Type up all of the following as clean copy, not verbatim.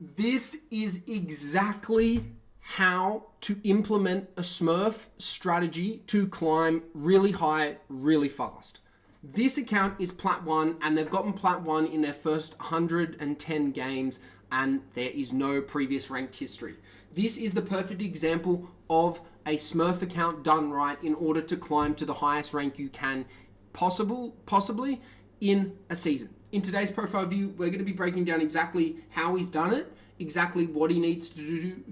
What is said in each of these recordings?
This is exactly how to implement a Smurf strategy to climb really high, really fast. This account is Plat 1, and they've gotten Plat 1 in their first 110 games, and there is no previous ranked history. This is the perfect example of a Smurf account done right in order to climb to the highest rank you can possibly in a season. In today's profile view, we're going to be breaking down exactly how he's done it, exactly what he needs to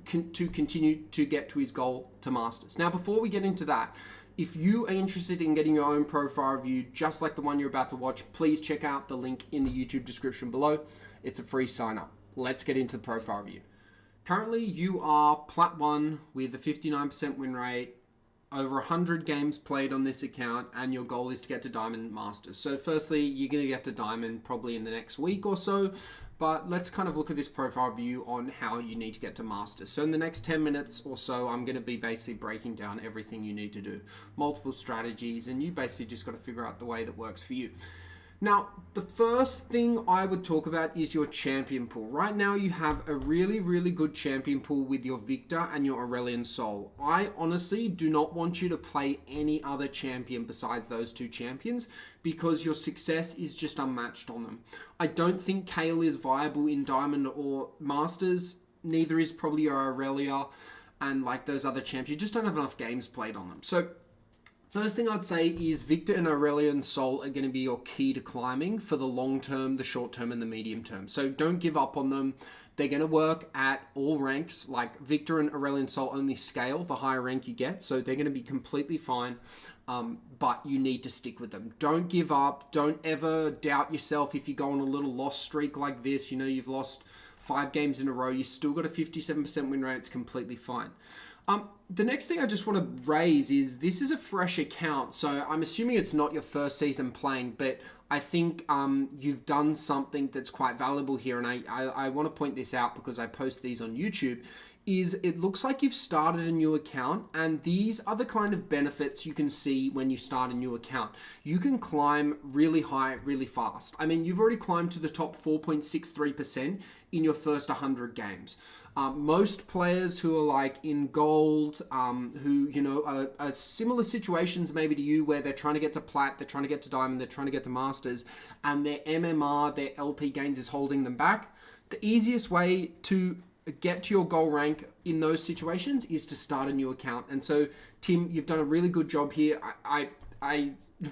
do to continue to get to his goal to Masters. Now, before we get into that, if you are interested in getting your own profile review, just like the one you're about to watch, please check out the link in the YouTube description below. It's a free sign up. Let's get into the profile review. Currently, you are Plat 1 with a 59% win rate, over 100 games played on this account, and your goal is to get to Diamond Masters. So firstly, you're going to get to Diamond probably in the next week or so, but let's kind of look at this profile view on how you need to get to Masters. So in the next 10 minutes or so, I'm going to be basically breaking down everything you need to do, multiple strategies, and you basically just got to figure out the way that works for you. Now, the first thing I would talk about is your champion pool. Right now, you have a really, really good champion pool with your Victor and your Aurelian Sol. I honestly do not want you to play any other champion besides those two champions because your success is just unmatched on them. I don't think Kale is viable in Diamond or Masters. Neither is probably your Aurelia and like those other champions. You just don't have enough games played on them. So first thing I'd say is Victor and Aurelian Sol are going to be your key to climbing for the long term, the short term, and the medium term. So don't give up on them. They're going to work at all ranks. Like Victor and Aurelian Sol only scale the higher rank you get. So they're going to be completely fine. But you need to stick with them. Don't give up. Don't ever doubt yourself if you go on a little loss streak like this. You know, you've lost 5 games in a row. You still got a 57% win rate. It's completely fine. The next thing I just want to raise is this is a fresh account, so I'm assuming it's not your first season playing, but I think you've done something that's quite valuable here, and I want to point this out because I post these on YouTube, is it looks like you've started a new account, and these are the kind of benefits you can see when you start a new account. You can climb really high, really fast. I mean, you've already climbed to the top 4.63% in your first 100 games. Most players who are like in gold, who, you know, are similar situations maybe to you where they're trying to get to Plat, they're trying to get to Diamond, they're trying to get to Masters, and their MMR, their LP gains is holding them back. The easiest way to get to your goal rank in those situations is to start a new account. And so, Tim, you've done a really good job here. I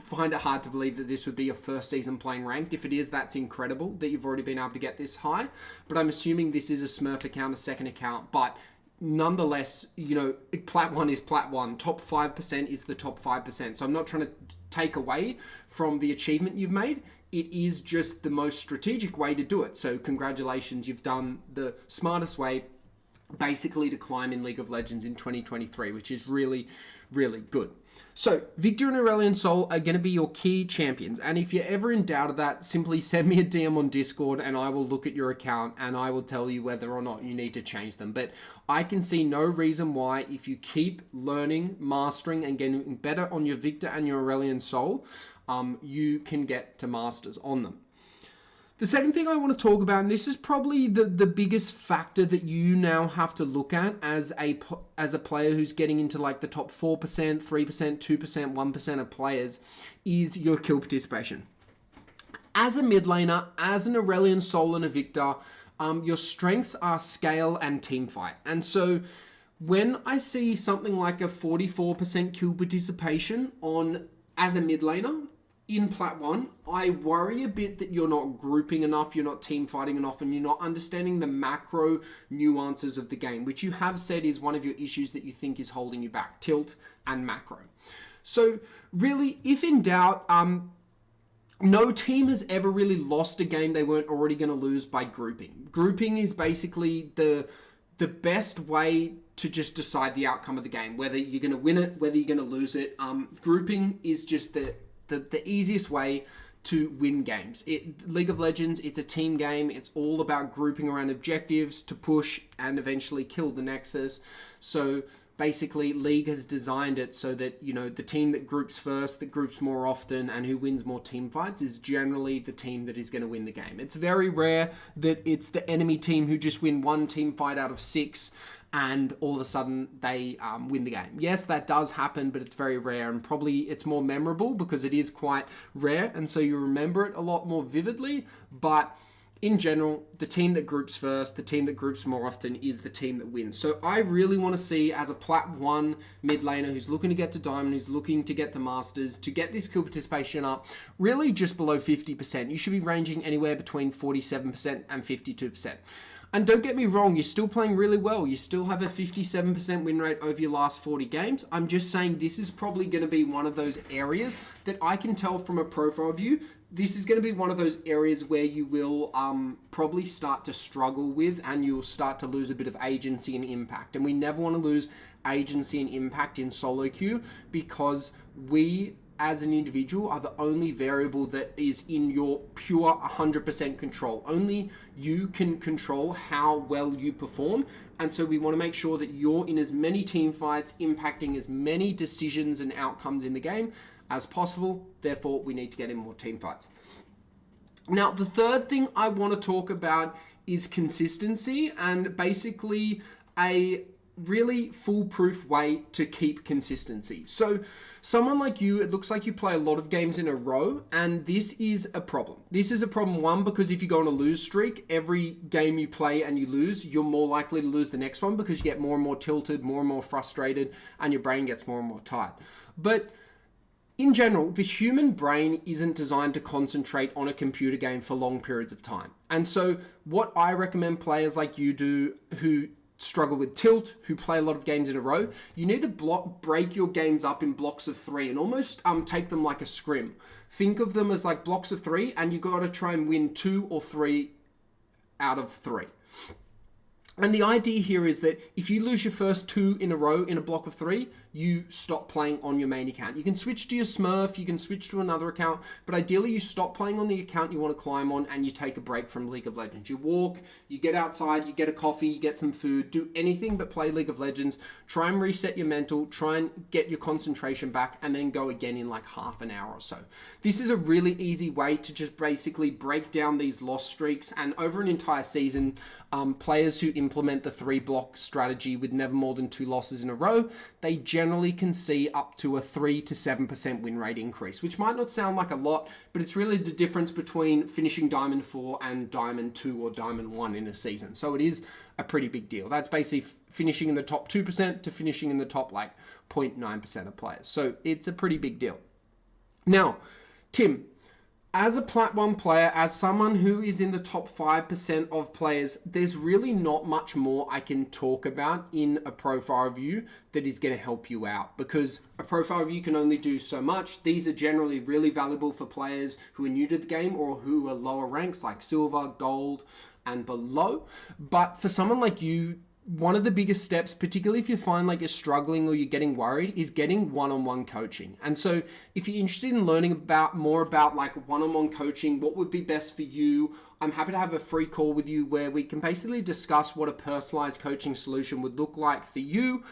find it hard to believe that this would be your first season playing ranked. If it is, that's incredible that you've already been able to get this high. But I'm assuming this is a Smurf account, a second account. But nonetheless, you know, Plat 1 is Plat 1. Top 5% is the top 5%. So I'm not trying to take away from the achievement you've made. It is just the most strategic way to do it. So congratulations, you've done the smartest way basically to climb in League of Legends in 2023, which is really, really good. So Victor and Aurelian Sol are going to be your key champions. And if you're ever in doubt of that, simply send me a DM on Discord and I will look at your account and I will tell you whether or not you need to change them. But I can see no reason why, if you keep learning, mastering, and getting better on your Victor and your Aurelian Sol, you can get to Masters on them. The second thing I want to talk about, and this is probably the biggest factor that you now have to look at as a player who's getting into like the top 4%, 3%, 2%, 1% of players, is your kill participation. As a mid laner, as an Aurelian Sol and a Victor, your strengths are scale and team fight. And so when I see something like a 44% kill participation as a mid laner, in Plat 1, I worry a bit that you're not grouping enough, you're not team fighting enough, and you're not understanding the macro nuances of the game, which you have said is one of your issues that you think is holding you back, tilt and macro. So really, if in doubt, no team has ever really lost a game they weren't already going to lose by grouping. Grouping is basically the best way to just decide the outcome of the game, whether you're going to win it, whether you're going to lose it. Grouping is just the easiest way to win games. League of Legends, it's a team game. It's all about grouping around objectives to push and eventually kill the Nexus. So basically League has designed it so that, you know, the team that groups first, that groups more often, and who wins more team fights is generally the team that is going to win the game. It's very rare that it's the enemy team who just win one team fight out of 6 and all of a sudden they win the game. Yes, that does happen, but it's very rare, and probably it's more memorable because it is quite rare, and so you remember it a lot more vividly. But in general, the team that groups first, the team that groups more often is the team that wins. So I really want to see, as a Plat 1 mid laner who's looking to get to Diamond, who's looking to get to Masters, to get this kill participation up really just below 50%. You should be ranging anywhere between 47% and 52%. And don't get me wrong, you're still playing really well. You still have a 57% win rate over your last 40 games. I'm just saying this is probably going to be one of those areas that I can tell from a profile view. This is going to be one of those areas where you will probably start to struggle with, and you'll start to lose a bit of agency and impact. And we never want to lose agency and impact in solo queue, because we as an individual are the only variable that is in your pure 100% control. Only you can control how well you perform. And so we want to make sure that you're in as many team fights, impacting as many decisions and outcomes in the game as possible. Therefore, we need to get in more team fights. Now, the third thing I want to talk about is consistency, and basically a really foolproof way to keep consistency. So someone like you, it looks like you play a lot of games in a row, and this is a problem. This is a problem, one, because if you go on a lose streak, every game you play and you lose, you're more likely to lose the next one because you get more and more tilted, more and more frustrated, and your brain gets more and more tired. But in general, the human brain isn't designed to concentrate on a computer game for long periods of time. And so what I recommend players like you do, who struggle with tilt, who play a lot of games in a row, you need to break your games up in blocks of 3 and almost take them like a scrim. Think of them as like blocks of 3, and you got to try and win 2 or 3 out of 3. And the idea here is that if you lose your first 2 in a row in a block of 3, you stop playing on your main account. You can switch to your Smurf, you can switch to another account, but ideally you stop playing on the account you want to climb on and you take a break from League of Legends. You walk, you get outside, you get a coffee, you get some food, do anything but play League of Legends. Try and reset your mental, try and get your concentration back, and then go again in like half an hour or so. This is a really easy way to just basically break down these loss streaks, and over an entire season, players who implement the 3-block strategy with never more than 2 losses in a row, they generally can see up to a 3 to 7% win rate increase, which might not sound like a lot, but it's really the difference between finishing Diamond 4 and Diamond 2 or Diamond 1 in a season. So it is a pretty big deal. That's basically finishing in the top 2% to finishing in the top like 0.9% of players. So it's a pretty big deal. Now, Tim, as a Plat 1 player, as someone who is in the top 5% of players, there's really not much more I can talk about in a profile review that is going to help you out, because a profile review can only do so much. These are generally really valuable for players who are new to the game or who are lower ranks like silver, gold, and below. But for someone like you, one of the biggest steps, particularly if you find like you're struggling or you're getting worried, is getting one-on-one coaching. And so if you're interested in learning more about like one-on-one coaching, what would be best for you, I'm happy to have a free call with you where we can basically discuss what a personalized coaching solution would look like for you,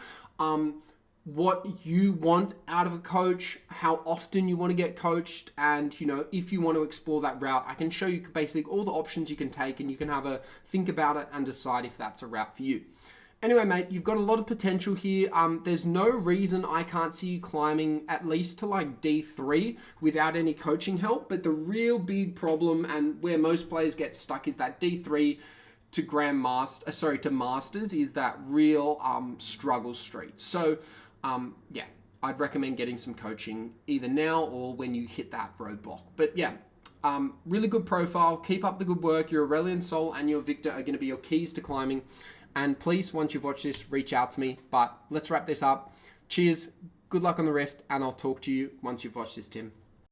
what you want out of a coach, how often you want to get coached, and if you want to explore that route, I can show you basically all the options you can take, and you can have a think about it and decide if that's a route for you. Anyway, mate, you've got a lot of potential here. There's no reason I can't see you climbing at least to like D3 without any coaching help. But the real big problem, and where most players get stuck, is that D3 to Masters is that real struggle streak. So yeah, I'd recommend getting some coaching either now or when you hit that roadblock. But yeah, really good profile. Keep up the good work. Your Aurelion Soul and your Victor are going to be your keys to climbing. And please, once you've watched this, reach out to me. But let's wrap this up. Cheers. Good luck on the Rift, and I'll talk to you once you've watched this, Tim.